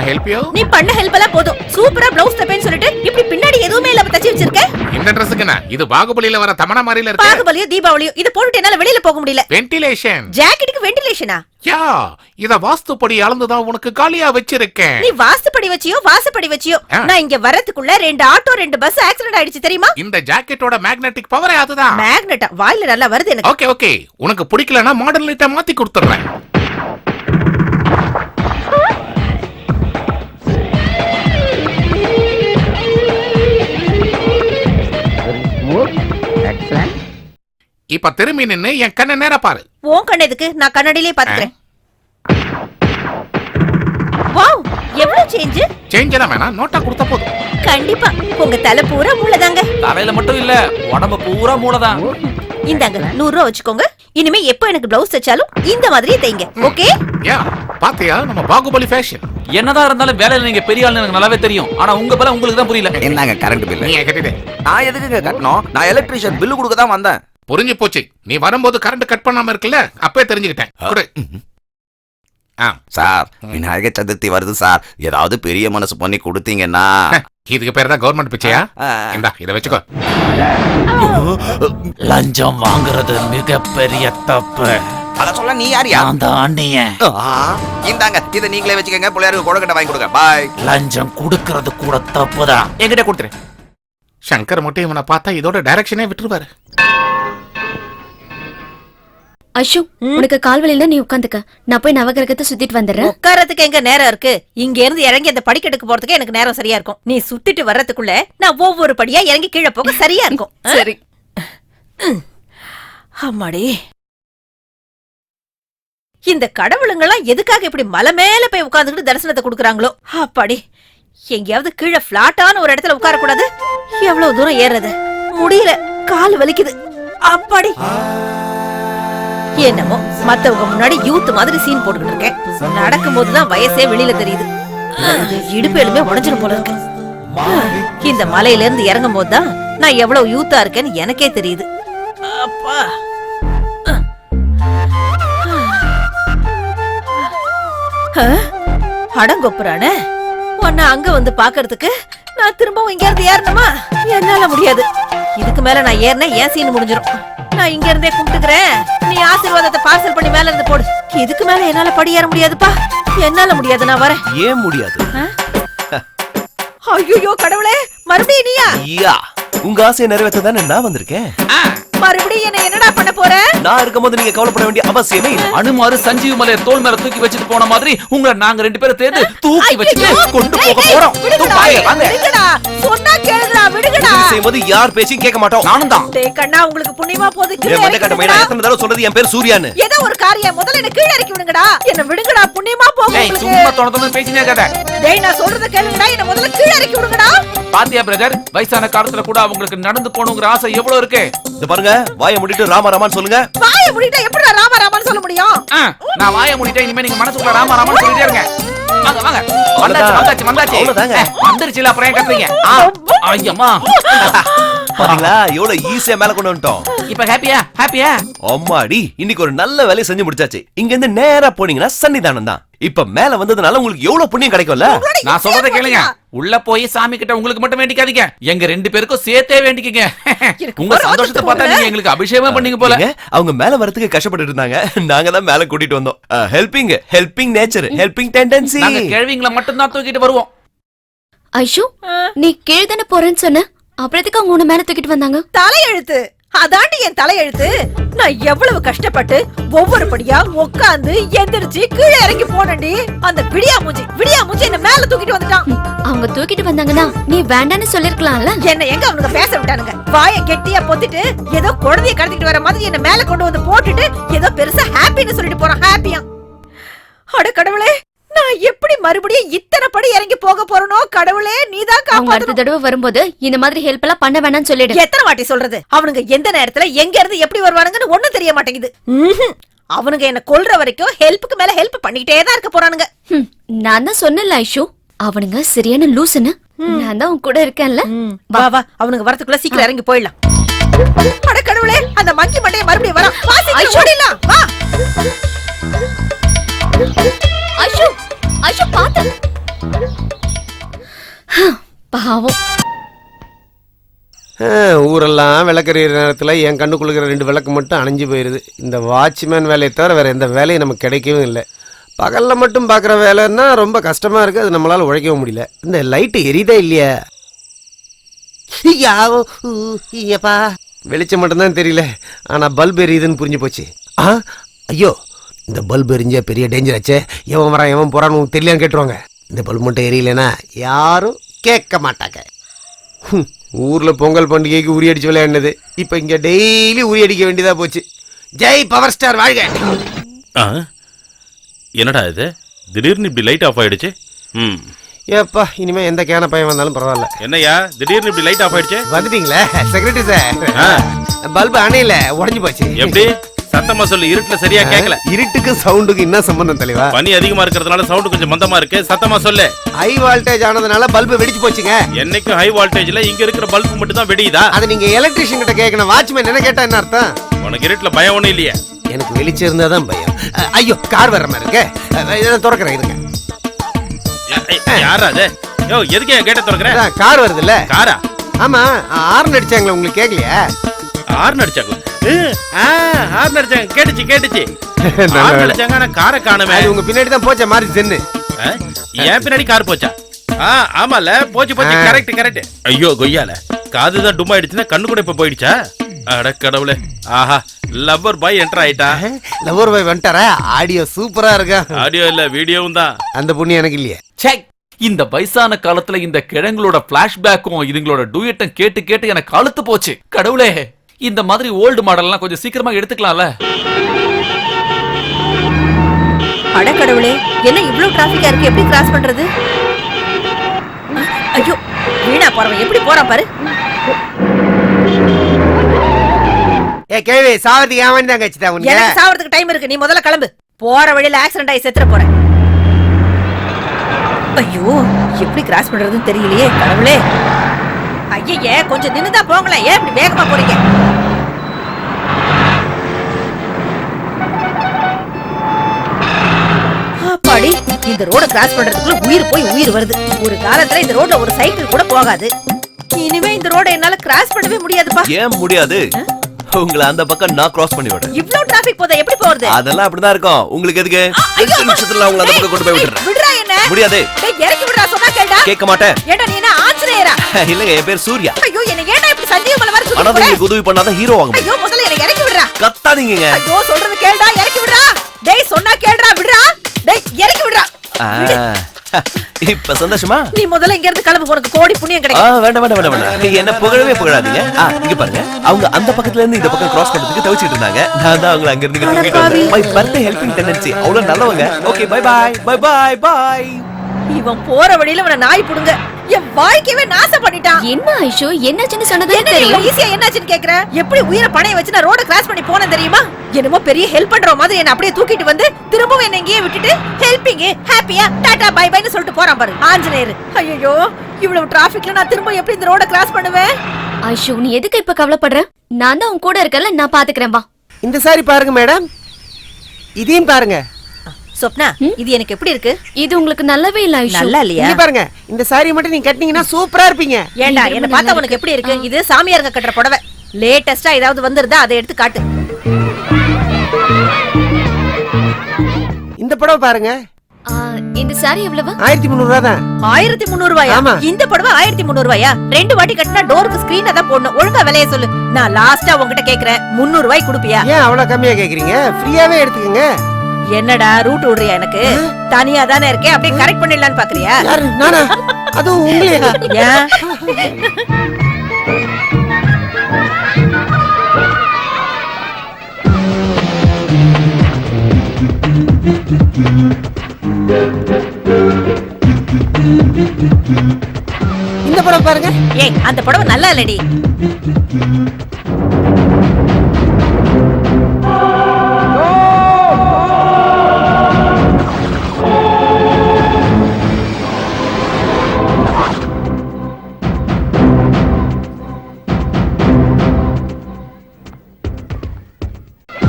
Help you? நீ பண்ண help எல்லாம் போதும். சூப்பரா ப்ளவுஸ் தப்பேன்னு சொல்லிட்டு இப்படி பின்னாடி எதுவுமே இல்லாம தச்சி வச்சிருக்க. இந்த Dressக்கு என்ன? இது பாகுபலியில வர தமனா மாதிரில இருக்கு. பாகுபலியோ தீபாவளியோ இத போட்டுட்டு என்னால வெளியில போக முடியல. வென்டிலேஷன். ஜாக்கெட்டுக்கு வென்டிலேஷனா? யா, இத வாஸ்துப்படி அளந்து தான் உனக்கு காலியா வச்சிருக்கேன். நீ வாஸ்துப்படி வச்சியோ வாசப்படி வச்சியோ நான் இங்க வரதுக்குள்ள 2 ஆட்டோ 2 பஸ் ஆக்சிடென்ட் ஆயிடுச்சு தெரியுமா? இந்த ஜாக்கெட்டோட மேக்னெட்டிக் பவரே அதுதான். மேக்னெட்டா? வாயில நல்லா வருது எனக்கு. ஓகே ஓகே, உனக்கு பிடிக்கலனா மாடர்ன் லைட்ட மாத்தி கொடுத்துறேன். இப்ப திரும்பி நின்னு என் கண்ணை நேரா பாரு. உன் கண்ணு எதுக்கு? நான் கண்ணாடியிலே பாத்துக்கிறேன். வாவ், எவ்வளவு சேஞ்ச்? சேஞ்ச் எல்லாம் வேணாம், நோட்டா கொடுத்தா போதும். கண்டிப்பா உங்க தலை பூரா மூளைதாங்க. தலையில மட்டும் இல்ல, உடம்பு பூரா மூளைதான். இந்தாங்க 100 ரூபா வச்சுக்கோங்க. இனிமே எப்ப எனக்கு பிளவுஸ் தச்சாலும் இந்த மாதிரியே தைங்க. ஓகே? யா, பாத்தியா நம்ம பாகுபலி ஃபேஷன். என்னதான் இருந்தாலும் வேலையில நீங்க பெரிய ஆளுன்னு எனக்கு நல்லாவே தெரியும். ஆனா உங்க பல உங்களுக்கு தான் புரியல. என்னங்க கரண்ட் பில்? நீ கட்டிட்டே. நான் எதுக்குங்க கட்டணும்? நான் எலக்ட்ரிஷியன் பில்லு கொடுக்க தான் வந்தேன். புரிஞ்சு போச்சு. நீ வரும்போது கரண்ட் கட் பண்ணாம இருக்கல, அப்பவே தெரிஞ்சுக்கிட்டேன். சார், விநாயகர் சதுர்த்தி வருது சார். ஏதாவது பெரிய மனசு பண்ணி கொடுத்தீங்கன்னா. இதுக்கு பேர் தான் கவர்மெண்ட் பிச்சையா? இந்தா இத வெச்சுக்கோ. லஞ்சம் வாங்குறது மிகப்பெரிய தப்பு. அத சொல்ல நீ யாரியா? அந்த அண்ணியன். இந்தாங்க, இத நீங்களே வச்சுக்கங்க. பிள்ளையாருக்கு கொடக்கட்டை வாங்கி கொடுங்க. பாய். லஞ்சம் கொடுக்கறது கூட தப்புதான். என்கிட்ட கொடுத்துரு. சங்கர் மட்டும் இவனை பார்த்தா இதோட டைரக்ஷனே விட்டுருவாரு. அஷு, உனக்கு கால்வலியில நீ உட்காந்துக்க. நான் போய் நவகிரகத்தை சுத்திட்டு வந்துடுறேன். உட்காரத்துக்கு எங்க நேரம் இருக்கு? இங்க இருந்து இறங்கி அந்த படிக்கட்டுக்கு போறதுக்கு எனக்கு நேரம் சரியா இருக்கும். நீ சுத்திட்டு வர்றதுக்குள்ள நான் ஒவ்வொரு படியா இறங்கி கீழே போக சரியா இருக்கும். சரி. அம்மாடி, இந்த கடவுளுங்கெல்லாம் எதுக்காக இப்படி மலை மேல போய் உட்கார்ந்துட்டு தரிசனத்தை கொடுக்கறாங்களோ? அப்பாடி, எங்கேயாவது கீழே பிளாட்டான ஒரு இடத்துல உட்கார கூடாது? எவ்வளவு தூரம் ஏறது முடியல, கால் வலிக்குது. அப்பாடி, என்னமோ மத்தவங்க முன்னாடி யூத் மாதிரி சீன் போட்டுக்கிட்டு இருக்கேன். நடக்கும் போதுதான் வயசே வெளியில தெரியுது. இடுப்பு எலும்பே உடைஞ்சிரும் போல இருக்கு. இந்த மலையில இருந்து இறங்கும் போதுதான் நான் எவ்வளவு யூத்தா இருக்கேன்னு எனக்கே தெரியுது. அப்பா, அடங்கொப்புறானே, உன்னை அங்க வந்து பாக்குறதுக்கு நான் திரும்பவும் இங்க இருந்து ஏறணுமா? என்னால முடியாது. இதுக்கு மேல நான் ஏறினா ஏன் சீன் முடிஞ்சிடும். நான் இங்க இருந்தே கும்பிட்டுக்கிறேன். நீ ஆசீர்வாதத்தை பார்சல் பண்ணி மேல இருந்து போடு. இதுக்கு மேல என்னால படி ஏற முடியாதுப்பா. என்னால முடியாது, நான் வரேன். ஏன் முடியாது? ஐயோ கடவுளே, மறுபடியும் நீயா? ஐயா, உங்க ஆசையை நிறைவேற்ற தானே நான் வந்திருக்கேன். மறுபடியும் என்ன என்னடா பண்ண போற? நான் இருக்கும்போது நீங்க கவலைப்பட வேண்டிய அவசியமே இல்லை. அனுமாரு சஞ்சீவ் மலையை தோள் மேல தூக்கி வச்சுட்டு போன மாதிரி உங்களை நாங்க 2 பேரும் சேர்ந்து தூக்கி வச்சுட்டு கொண்டு போக போறோம். சொன்னா கேளுடா, விடுங்கடா. செய்யும்போது யார் பேச்சையும் கேட்க மாட்டோம். நானும் தான். டேய் கண்ணா, உங்களுக்கு புண்ணியமா போகுது. கீழ இறக்கி விடுங்கடா. எத்தனை தடவை சொல்றது என் பேர் சூர்யான்னு? ஏதோ ஒரு காரியம் முதல்ல என்ன கீழ இறக்கி விடுங்கடா. என்ன விடுங்கடா, புண்ணியமா போகுது உங்களுக்கு. சும்மா தொண பேசினே இருக்காத. டேய், நான் சொல்றத கேளுங்கடா, என்ன முதல்ல கீழ இறக்கி விடுங்கடா. பாத்தியா பிரதர், வயசான காலத்துல கூட அவங்களுக்கு நடந்து போணுங்கிற ஆசை எவ்வளவு இருக்கு. இது பாருங்க, வாயை மூடிட்டு ராமா ராமான்னு சொல்லுங்க. வாயை மூடிட்டா எப்படிடா ராமா ராமான்னு சொல்ல முடியும்? நான் வாயை மூடிட்டேன். இனிமே நீங்க மனசுக்குள்ள ராமா ராமான்னு சொல்லிட்டே இருங்க. வாங்க வாங்க, வந்தாச்சு. வந்துருச்சுல, அப்புறம் ஏன் கத்துறீங்க? ஐயம்மா, பாத்தீங்களா எவ்வளவு ஈஸியா மேல கொண்டு வந்துட்டோம். இப்ப ஹாப்பியா? அம்மாடி, இன்னைக்கு ஒரு நல்ல வேலையை செஞ்சு முடிச்சாச்சு. இங்க இருந்து நேரா போனீங்கன்னா சன்னிதானம் தான். இப்ப மேல வந்ததுனால உங்களுக்கு எவ்வளவு புண்ணியம் கிடைக்கும்ல. நான் சொல்றத கேளுங்க. உள்ள போய் சாமி கிட்ட உங்களுக்கு மட்டும் வேண்டிக்காதீங்க, எங்க 2 பேருக்கும் சேர்த்தே வேண்டிக்கங்க. உங்க சந்தோஷத்தை பார்த்தா நீங்க எங்களுக்கு அபிஷேகம் பண்ணீங்க போல. அவங்க மேல வரதுக்கு கஷ்டப்பட்டு இருந்தாங்க, நாங்க தான் மேல கூட்டிட்டு வந்தோம். Helping nature, helping tendency. நாங்க கேள்விங்களை மட்டும் தான் தூக்கிட்டு வருவோம். ஐஷு, நீ கீழ் தானே போறேன்னு சொன்ன, அப்புறத்துக்கு அவங்க உன்னை மேல தூக்கிட்டு வந்தாங்க? தலையெழுத்து, அதாண்டி என் தலையெழுத்து. நான் எவ்வளவு கஷ்டப்பட்டு ஒவ்வொரு படியா உட்கார்ந்து எந்திரிச்சு கீழே இறங்கி போனடி. அந்த விடியா மூஞ்சி என்ன மேல தூக்கிட்டு வந்துட்டான். அவங்க தூக்கிட்டு வந்தாங்கன்னா நீ வேண்டான்னு சொல்லிருக்கலாம்ல. என்ன எங்க அவனுங்க பேச விட்டானுங்க? வாயை கெட்டியா பொத்திட்டு ஏதோ குழந்தைய கடத்திட்டு வர மாதிரி என்ன மேல கொண்டு வந்து போட்டுட்டு ஏதோ பெருசா ஹாப்பின்னு சொல்லிட்டு போறான். ஹாப்பியா? அட கடவுளே, நான் எப்படி மறுபடியும் இத்தனை படி இறங்கி போக போறனோ? கடவுளே, நீதான் காப்பாத்தணும். அடுத்த தடவை வரும்போது இந்த மாதிரி ஹெல்ப் எல்லாம் பண்ண வேணாம்னு சொல்லிடு. எத்தனை வாட்டி சொல்றது? அவனுங்க எந்த நேரத்துல எங்க இருந்து எப்படி வருவானுங்கன்னு ஒண்ணும் தெரிய மாட்டேங்குது. அவனுங்க என்ன கொல்ற வரைக்கும் ஹெல்ப்புக்கு மேல ஹெல்ப் பண்ணிக்கிட்டே தான் இருக்க போறானுங்க. நான் தான் சொன்னல ஐஷு, அவனுங்க சரியான லூசுன்னு. நான் தான் உன் கூட இருக்கேன்ல. வா வா, அவனுங்க வரதுக்குள்ள சீக்கிரம் இறங்கி போயிடலாம். அட கடவுளே, அந்த மங்கி மண்டைய மறுபடியும் வரா. வா சீக்கிரம் ஓடிடலாம். வா ஐஷு, ஐஷு பாத்து. பாவம். ஊரெல்லாம் விளக்கறிற நேரத்தில் என் கண்ணுக்குள்ளுக்கிற 2 விளக்கு மட்டும் அணைஞ்சு போயிடுது. இந்த வாட்ச்மேன் வேலையை தவிர வேறு எந்த வேலையும் நமக்கு கிடைக்கவும் இல்லை. பகலில் மட்டும் பார்க்குற வேலைன்னா ரொம்ப கஷ்டமாக இருக்குது. அது நம்மளால் உழைக்கவும் முடியல. இந்த லைட்டு எரியுதா இல்லையா? ஐயப்பா, வெளிச்சம் மட்டும்தான் தெரியல, ஆனால் பல்ப் எரியுதுன்னு புரிஞ்சு போச்சு. ஐயோ, இந்த பல்ப் எரிஞ்சா பெரிய டேஞ்சர் ஆச்சே. எவன் வரான் எவன் போகிறான்னு உங்களுக்கு தெரியலான்னு கேட்டுருவாங்க. இந்த பல்ப் மட்டும் எரியலைன்னா யாரும் கேட்க மாட்டாங்க. ஊரில் பொங்கல் பண்டிகைக்கு உரி அடிச்சு விளையாடினது இப்போ இங்கே டெய்லி உரி அடிக்க வேண்டியதாக போச்சு. ஜெய் பவர் ஸ்டார் வாழ்க. என்னடா இது திடீர்னு இப்படி லைட் ஆஃப் ஆயிடுச்சு? ஏப்பா, இனிமே எந்த கேன பையன் வந்தாலும் பரவாயில்ல. என்னையா திடீர்னு இப்படி லைட் ஆஃப் ஆயிடுச்சு? வந்துட்டீங்களே செக்ரட்டரி சார். பல்பு அணையில உடஞ்சு போச்சு. எப்படி? சத்தமா சொல்லு, இருட்டுல சரியா கேட்கல. இருட்டுக்கு சவுண்டுக்கு என்ன சம்பந்தம் தலைவா? பனி அதிகமா இருக்கிறதுனால சவுண்ட் கொஞ்சம் மந்தமா இருக்கு. சத்தமா சொல்லு. ஹை வோல்டேஜ் ஆனதுனால பல்பு வெடிச்சு போச்சுங்க. என்னைக்கும் ஹை வோல்டேஜ்ல இங்க இருக்கிற பல்பு மட்டும் தான் வெடியுதா? அது நீங்க எலக்ட்ரிஷியன் கிட்ட கேட்கணும். வாட்ச்மேன் என்ன கேட்டா என்ன அர்த்தம்? உனக்கு இருட்டுல பயம் ஒண்ணும் இல்லையா? எனக்கு வெளிச்சம் இருந்தாதான் பயம். ஐயோ, கார் வர்ற மாதிரி இருக்கு. இதை திறக்கிறேன் இருங்க. யாரா அது? யோ, எதுக்கு கேட்ட திறக்கிறேன்? கார் வருது இல்ல? காரா? ஆமா, ஹார்ன் அடிச்சாங்களே, உங்களுக்கு கேட்கலையா? ஹார்ன் அடிச்சாங்களா? ஹார்ன் அடிச்சாங்க, கேட்டுச்சு. ஹார்ன் அடிச்சாங்க, ஆனா காரை காணுமே. அது உங்க பின்னாடி தான் போச்சா மாதிரி சென்னு. ஏன் பின்னாடி கார் போச்சா? ஆமால, போச்சு. கரெக்ட். ஐயோ கொய்யால, காதுதான் டும் ஆயிடுச்சுன்னா கண்ணு கூட இப்ப போயிடுச்சா? அட கடவுளே. ஆஹா, லவ்வர் பாய் என்டர் ஆயிட்டா. லவ்வர் பாய் வந்துட்டாரா? ஆடியோ சூப்பரா இருக்கா. ஆடியோ இல்ல, வீடியோவும் தான். அந்த புண்ணி எனக்கு இல்லையே. இந்த வயசான காலத்துல இந்த கிழங்களோட பிளாஷ்பேக்கும் இதுங்களோட டூயட்டும் கேட்டு கேட்டு எனக்கு அழுத்து போச்சு. கடவுளே, இந்த மாதிரி ஓல்டு மாடல்லாம் கொஞ்சம் சீக்கிரமா எடுத்துக்கலாம்ல. அட கடவுளே, என்ன இவ்ளோ டிராபிக்கா இருக்கு? எப்படி கிராஸ் பண்றது? ஐயோ, வீணா போறவன் எப்படி போறான் பாரு. கேள்வி சாவதுக்கு ஏன் தான் கட்சிதா உனக்கு? எனக்கு சாவறதுக்கு டைம் இருக்கு. நீ முதல்ல கிளம்பு. போற வழியில ஆக்சிடென்ட் ஆகி செத்துற போறேன். ஐயோ, எப்படி கிராஸ் பண்றதுன்னு தெரியலையே கடவுளே. ஐயே, கொஞ்சம் நின்னுதான் போங்களேன். ஏன் இப்படி வேகமா போறீங்க? அப்பாடி, இந்த ரோட கிராஸ் பண்றதுக்குள்ள உயிர் போய் உயிர் வருது. ஒரு காலத்துல இந்த ரோட்ல ஒரு சைக்கிள் கூட போகாது. இனிமே இந்த ரோட என்னால கிராஸ் பண்ணவே முடியாதுப்பா. ஏன் முடியாது? உங்களை அந்த பக்கம் நான் கிராஸ் பண்ணி விடுறேன். இவ்ளோ டிராபிக் போதா எப்படி போறது? அதெல்லாம் அப்படிதான் இருக்கும். உங்களுக்கு எதுக்கு? 2 நிமிஷத்துல உங்களை அந்த பக்கம் கொண்டு போய் விடுறேன். விடுறா என்ன? முடியாது. டேய், இறக்கி விடுறா, சொன்னா கேளுடா. கேட்க மாட்டேன். ஏடா நீ என்ன ஆஞ்சநேயரா? இல்லங்க, என் பேர் சூர்யா. ஐயோ, என்ன ஏடா இப்படி சஞ்சீவ் மலை மாதிரி ஆனா சுத்திட்டு நீங்க உதவி பண்ணாத ஹீரோ ஆகும். ஐயோ, முதல்ல என்ன இறக்கி விடுறா. கத்தாதீங்க. ஐயோ, சொல்றது கேளுடா, இறக்கி விடுறா. டேய், சொன்னா கேளுடா, விடுறா. டேய், இறக்கி விடுறா. இப்ப சந்தோஷமா? நீ முதல்ல இங்க இருந்து கிளம்பு, உனக்கு கோடி புண்ணியம் கிடைக்கும். வேண்டாம். நீங்க என்ன புகழவே புகழாதீங்க. இங்க பாருங்க, அவங்க அந்த பக்கத்துல இருந்து இந்த பக்கம் கிராஸ் பண்றதுக்கு தவிச்சிட்டு இருந்தாங்க. நான் தான் அவங்களை அங்க இருந்து தூக்கிட்டு வந்தேன். My birthday helping tendency. அவ்வளவு நல்லவங்க. Okay, bye. இவன் போற வழியில அவன நாய் புடுங்க. என் வாழ்க்கையவே நாசம் பண்ணிட்டான். என்ன ஐஷோ, என்னாச்சுன்னு சொன்னதே என்ன தெரியும். ஈஸியா என்னாச்சுன்னு கேக்குற? எப்படி உயிரை பணைய வச்சு நான் ரோட கிராஸ் பண்ணி போனேன் தெரியுமா? என்னமோ பெரிய ஹெல்ப் பண்ற மாதிரி என்ன அப்படியே தூக்கிட்டு வந்து திரும்பவும் என்ன இங்கேயே விட்டுட்டு ஹெல்பிங் ஹாப்பியா டாடா பை பைன்னு சொல்லிட்டு போறான் பாரு ஆஞ்சநேயர். ஐயோ, இவ்வளவு டிராபிக்ல நான் திரும்ப எப்படி இந்த ரோட கிராஸ் பண்ணுவேன்? ஐஷோ, நீ எதுக்கு இப்ப கவலைப்படுற? நான் தான் உன் கூட இருக்கல, நான் பாத்துக்கிறேன். வா. இந்த சாரி பாருங்க மேடம், இதையும் பாருங்க. சொப்னா, இது எனக்கு எப்படி இருக்கு? இது உங்களுக்கு நல்லாவே இல்ல ஐஷோ. நல்லா இல்லையா? இங்க பாருங்க, இந்த சாரி மட்டும் நீங்க கட்டினீங்கன்னா சூப்பரா இருப்பீங்க. ஏண்டா, என்ன பார்த்தா உனக்கு எப்படி இருக்கு? இது சாமியாருங்க கட்டுற புடவை. லேட்டஸ்டா ஏதாவது வந்திருந்தா அதை எடுத்து காட்டு. இந்த புடவை பாருங்க. இந்த சாரி எவ்வளவு? 1300 ரூபாய் தான். 1300 ரூபாயா? ஆமா. இந்த புடவை 1300 ரூபாயா? 2 வாட்டி கட்டினா டோருக்கு ஸ்கிரீன் தான் போடணும். ஒழுங்கா விலைய சொல்லு. நான் லாஸ்டா உன்கிட்ட கேக்குறேன், 300 ரூபாய் கொடுப்பியா? ஏன் அவ்வளவு கம்மியா கேக்குறீங்க? ஃப்ரீயாவே எடுத்துக்கங்க. என்னடா ரூட் விடுறியா? எனக்கு தனியா தானே இருக்கேன், அப்படியே கரெக்ட் பண்ணிடலான்னு பாக்குறியா? யாரு, நானா? அதுவும் உங்களையா? ஏன்? இந்த படம் பாருங்க. ஏய், அந்த புடவை நல்லா இல்லடி.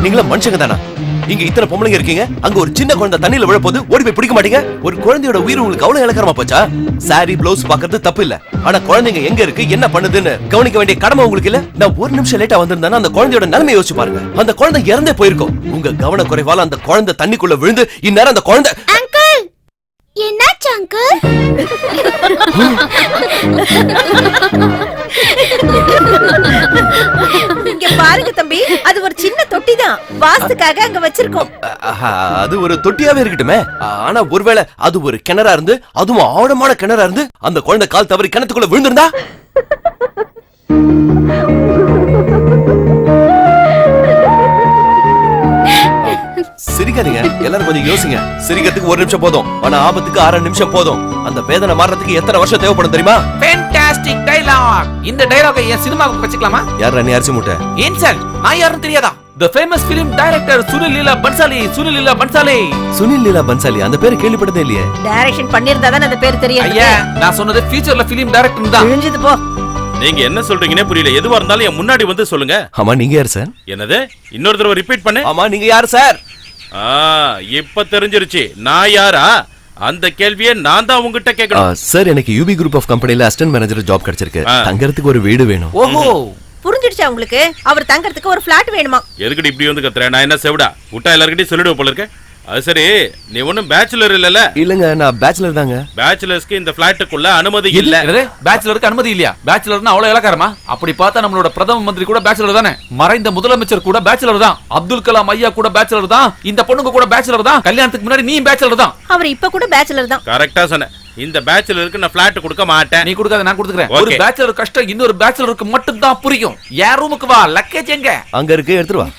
நீங்களா மனுஷங்க தானா? இங்க இத்தனை பொம்பளைங்க இருக்கீங்க, அங்க ஒரு சின்ன குழந்தை தண்ணியில விழப்போது ஓடி போய் பிடிக்க மாட்டீங்க? ஒரு குழந்தையோட உயிர் உங்களுக்கு அவ்வளவு இலக்கரமா போச்சா? சாரி பிளவுஸ் பாக்குறது தப்பு இல்ல, ஆனா குழந்தைங்க எங்க இருக்கு என்ன பண்ணுதுன்னு கவனிக்க வேண்டிய கடமை உங்களுக்கு இல்ல? நான் ஒரு நிமிஷம் லேட்டா வந்திருந்தேன்னா அந்த குழந்தையோட நிலைமையை யோசிச்சு பாருங்க. அந்த குழந்தை இறந்தே போயிருக்கும். உங்க கவன குறைவால அந்த குழந்தை தண்ணிக்குள்ள விழுந்து இந்நேரம் அந்த குழந்தை. அங்கிள், என்னாச்சு அங்கிள்? இங்க பாருங்க தம்பி, அது ஒரு சின்ன தொட்டி தான், வாஸ்துக்காக அங்க வச்சிருக்கோம். அது ஒரு தொட்டியாவே இருக்கட்டுமே, ஆனா ஒருவேளை அது ஒரு கிணறா இருந்து, அதுவும் ஆழமான கிணறா இருந்து அந்த குழந்தை கால் தவறி கிணத்துக்குள்ள விழுந்திருந்தா? சிரிக்காதீங்க, எல்லாரும் கொஞ்சம் யோசிங்க. சிரிக்கிறதுக்கு ஒரு நிமிஷம் போதும், ஆனா ஆபத்துக்கு 6 நிமிஷம் போதும். அந்த வேதனை மாறதுக்கு எத்தனை வருஷம் தேவைப்படும் தெரியுமா? Fantastic dialogue. இந்த டயலாகை என் சினிமாவுக்கு வச்சுக்கலாமா? யார் நீ அரிசி மூட்டை? இன்சல்ட், நான் யாருன்னு தெரியாதா? The famous film director Sunil Leela Bhansali. Sunil Leela Bhansali. Sunil Leela Bhansali, அந்த பேரு கேள்விப்பட்டதே இல்லையே. டைரக்ஷன் பண்ணிருந்தா தான் அந்த பேர் தெரியும். ஐயா, நான் சொன்னது ஃபியூச்சர்ல ஃபிலிம் டைரக்டர் தான். விழுஞ்சது போ. நீங்க என்ன சொல்றீங்கன்னே புரியல. எதுவா இருந்தாலும் என் முன்னாடி வந்து சொல்லுங்க. ஆமா, நீங்க யார் சார்? என்னது? இன்னொரு தடவை ரிப்பீட் பண்ணு. ஆமா, நீங்க யார் சார்? இப்ப தெரிஞ்சிருச்சு நான் யாரா. அந்த கேள்வியை நான் தான் உங்ககிட்ட கேட்கணும். சார், எனக்கு யூபி குரூப் ஆஃப் கம்பெனில அசிஸ்டன்ட் மேனேஜர் ஜாப் கிடைச்சிருக்கு. தங்கறதுக்கு ஒரு வீடு வேணும். ஓஹோ, புரிஞ்சிடுச்சா உங்களுக்கு? அவர் தங்கறதுக்கு ஒரு ஃபிளாட் வேணுமா? எதுக்கடி இப்படி வந்து கத்துறேன்? நான் என்ன செவிடா விட்டா எல்லார்கிட்டயும் சொல்லிடுவோம் போல இருக்க. அது சரி, நீ ஒன்னும் பேச்சுலர் இல்லல? இல்லங்க, நான் பேச்சுலர் தாங்க. பேச்சுலர்ஸ்க்கு இந்த பிளாட்டுக்குள்ள அனுமதி இல்ல. பேச்சுலருக்கு அனுமதி இல்லையா? பேச்சுலர்னா அவ்வளவு இலக்காரமா? அப்படி பார்த்தா நம்மளோட பிரதம மந்திரி கூட பேச்சுலர் தானே, மறைந்த முதலமைச்சர் கூட பேச்சுலர் தான், அப்துல் கலாம் ஐயா கூட பேச்சுலர் தான், இந்த பொண்ணுங்க கூட பேச்சுலர் தான், கல்யாணத்துக்கு முன்னாடி நீ பேச்சுலர் தான். அவர் இப்ப கூட பேச்சுலர் தான். கரெக்டா சொன்ன. இந்த பேச்சுலருக்கு நான் பிளாட் கொடுக்க மாட்டேன். நீ கொடுக்காத, நான் கொடுத்துக்கிறேன். ஒரு பேச்சுலர் கஷ்டம் இன்னொரு பேச்சுலருக்கு மட்டும் தான் புரியும். யார் ரூமுக்கு வா, லக்கேஜ் எங்க? அங்க இருக்கு, எடுத்துட்டு வா.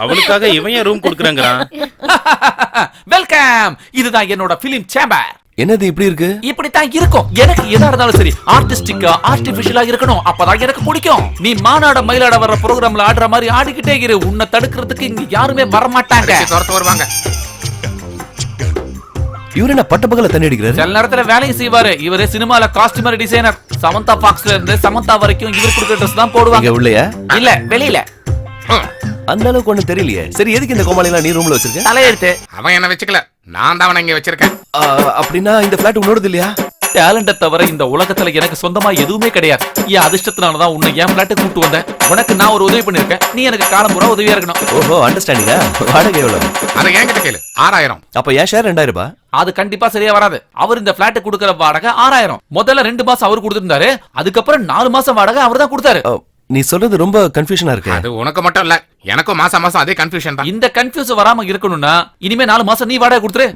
அவனுக்காக இவன் ஏன் ரூம் கொடுக்குறாங்கறான்? வெல்கம். இதுதான் என்னோட பிலிம் சேம்பர். என்னது இப்படி இருக்கு? இப்படித்தான் இருக்கும். எனக்கு எதா இருந்தாலும் சரி ஆர்டிஸ்டிக்கா ஆர்டிபிஷியலா இருக்கணும், அப்பதான் எனக்கு பிடிக்கும். நீ மாநாட மயிலாட வர்ற ப்ரோகிராம்ல ஆடுற மாதிரி ஆடிக்கிட்டே இரு. உன்னை தடுக்கிறதுக்கு இங்க யாருமே வர மாட்டாங்க. துரத்து வருவாங்க. இவரு என்ன பட்டப்பகல தண்ணி அடிக்கிறாரு? சில நேரத்துல வேலையும் செய்வாரு. இவரே சினிமால காஸ்டியூமர் டிசைனர். சமந்தா பாக்ஸ்ல இருந்து சமந்தா வரைக்கும் இவர் கொடுக்கிற ட்ரெஸ் தான் போடுவாங்க. இங்க உள்ளயா? இல்ல, வெளியில. அந்த அளவுக்கு ஒண்ணு தெரியலையே. சரி, எதுக்கு இந்த கோமாளி எல்லாம் நீ ரூம்ல வச்சிருக்க? தலையெழுத்து. அவன் என்ன வச்சுக்கல, நான் தான் அவனை இங்க வச்சிருக்கேன். அப்படின்னா இந்த பிளாட் உன்னோடது இல்லையா? டேலண்ட தவிர இந்த உலகத்துல எனக்கு சொந்தமா எதுவுமே கிடையாது. என் அதிர்ஷ்டத்தினாலதான் உன்னை என் பிளாட்டை கூப்பிட்டு வந்தேன். உனக்கு நான் ஒரு உதவி பண்ணிருக்கேன், நீ எனக்கு காலம் பூரா உதவியா இருக்கணும். ஓஹோ, அண்டர்ஸ்டாண்டிங்கா? வாடகை எவ்வளவு? அதை என்கிட்ட கேளு. 6000. அப்ப என் ஷேர் 2000 ரூபாய். அது கண்டிப்பா சரியா வராது. அவர் இந்த பிளாட் கொடுக்கிற வாடகை 6000. முதல்ல 2 மாசம் அவர் கொடுத்திருந்தாரு, அதுக்கப்புறம் 4 மாசம் வாடகை அவர் தான் கொடுத்தாரு. நீ சொல்றது ரொம்ப கன்ஃபியூஷனா இருக்கு. அது உனக்கு மட்டும் இல்ல, எனக்கும் மாசம் மாசம் அதே கன்ஃபியூஷன் தான். இந்த கன்ஃபியூஸ் வராம இருக்கணும்னா இனிமே 4 மாசம் நீ வாடகை கொடுத்துரு.